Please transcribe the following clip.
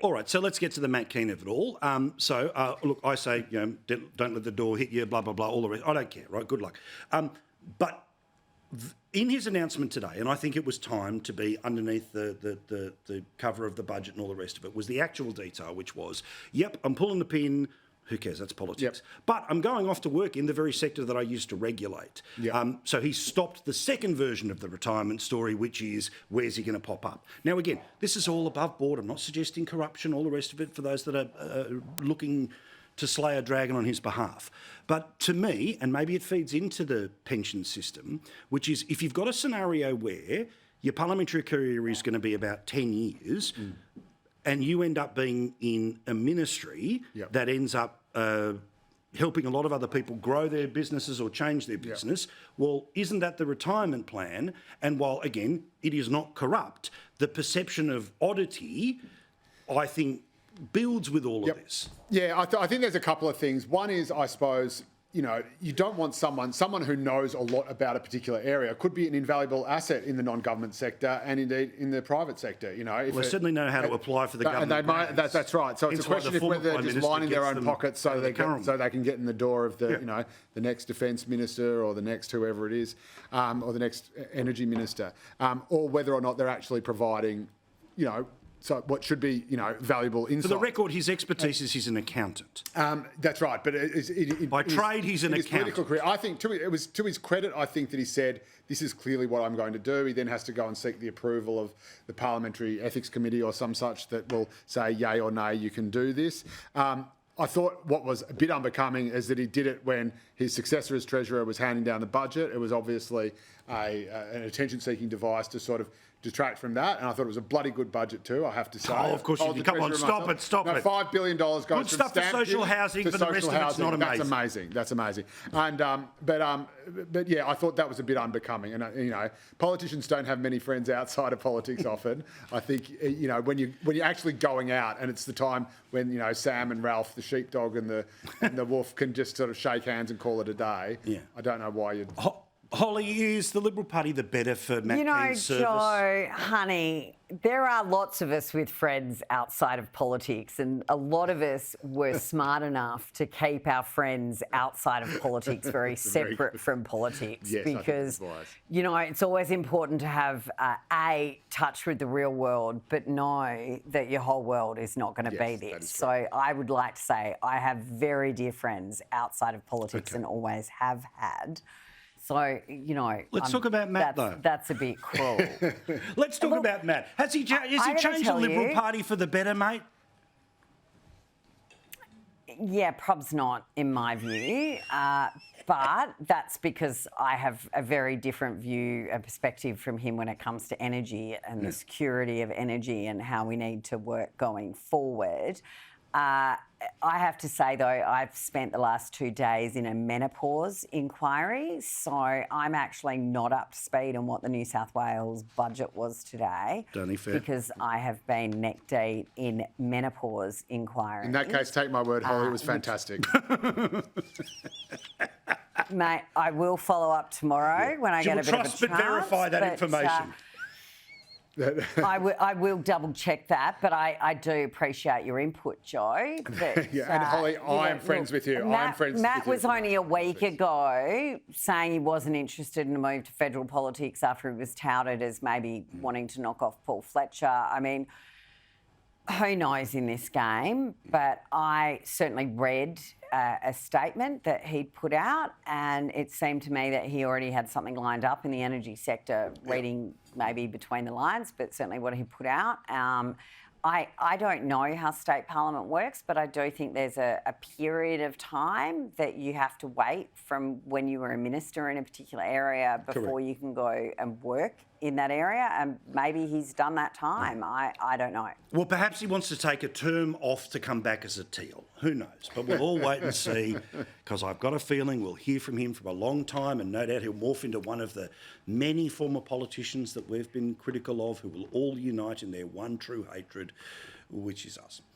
All right, so let's get to the Matt Kean of it all. Look, I say, don't let the door hit you, blah, blah, blah, all the rest. I don't care, right? Good luck. But in his announcement today, and I think it was time to be underneath the cover of the budget and all the rest of it, was the actual detail, which was, yep, I'm pulling the pin. Who cares? That's politics. Yep. But I'm going off to work in the very sector that I used to regulate. Yep. So he stopped the second version of the retirement story, which is, where's he going to pop up? Now, again, this is all above board. I'm not suggesting corruption, all the rest of it, for those that are looking to slay a dragon on his behalf. But to me, and maybe it feeds into the pension system, which is if you've got a scenario where your parliamentary career is going to be about 10 years... and you end up being in a ministry that ends up helping a lot of other people grow their businesses or change their business, well, isn't that the retirement plan? And while, again, it is not corrupt, the perception of oddity, I think, builds with all of this. Yeah, I think there's a couple of things. One is, I suppose... you don't want someone who knows a lot about a particular area. Could be an invaluable asset in the non-government sector and indeed in the private sector. They certainly know how to apply for the government. And that's right. So it's a question of whether they're just lining their own pockets so they can get in the door of the the next defence minister or the next whoever it is, or the next energy minister, or whether or not they're actually providing, so what should be, valuable insight. For the record, his expertise is he's an accountant. That's right, but by trade, he's an accountant. Political career, I think it was to his credit. I think that he said, "This is clearly what I'm going to do." He then has to go and seek the approval of the Parliamentary Ethics Committee or some such that will say, "Yay or nay, you can do this." I thought what was a bit unbecoming is that he did it when his successor as Treasurer was handing down the budget. It was obviously an attention-seeking device to sort of detract from that, and I thought it was a bloody good budget too, I have to say. Oh, of course you did. Come on, stop it. $5 billion goes good stuff for social housing, but the rest of it's not amazing. That's amazing. And but yeah, I thought that was a bit unbecoming. And politicians don't have many friends outside of politics often. I think when you're actually going out, and it's the time when Sam and Ralph, the sheepdog, and the wolf can just sort of shake hands and call it a day. Yeah. I don't know why you'd. Hollie, is the Liberal Party the better for Matt Kean's service? Joe, honey, there are lots of us with friends outside of politics, and a lot of us were smart enough to keep our friends outside of politics very separate from politics, because, it's always important to have, touch with the real world, but know that your whole world is not going to be this. So I would like to say I have very dear friends outside of politics and always have had. So, let's talk about Matt, though. That's a bit cruel. Let's talk about Matt. Has he changed the Liberal Party for the better, mate? Yeah, prob's not, in my view. But that's because I have a very different view and perspective from him when it comes to energy and the security of energy and how we need to work going forward. I have to say, though, I've spent the last 2 days in a menopause inquiry, so I'm actually not up to speed on what the New South Wales budget was today. Don't fair. Because I have been neck deep in menopause inquiry. In that case, take my word, Hollie, it was fantastic. Mate, I will follow up tomorrow when I get a bit of a chance. Trust but verify that information. I will double check that, but I do appreciate your input, Joe. But, and Hollie, I am friends with you. Matt was only a week ago saying he wasn't interested in a move to federal politics after he was touted as maybe wanting to knock off Paul Fletcher. I mean, who knows in this game? But I certainly read a statement that he'd put out, and it seemed to me that he already had something lined up in the energy sector, reading maybe between the lines, but certainly what he put out. I don't know how state parliament works, but I do think there's a period of time that you have to wait from when you were a minister in a particular area before you can go and work in that area, and maybe he's done that time. I don't know. Well, perhaps he wants to take a term off to come back as a teal. Who knows? But we'll all wait and see, because I've got a feeling we'll hear from him for a long time, and no doubt he'll morph into one of the many former politicians that we've been critical of, who will all unite in their one true hatred, which is us.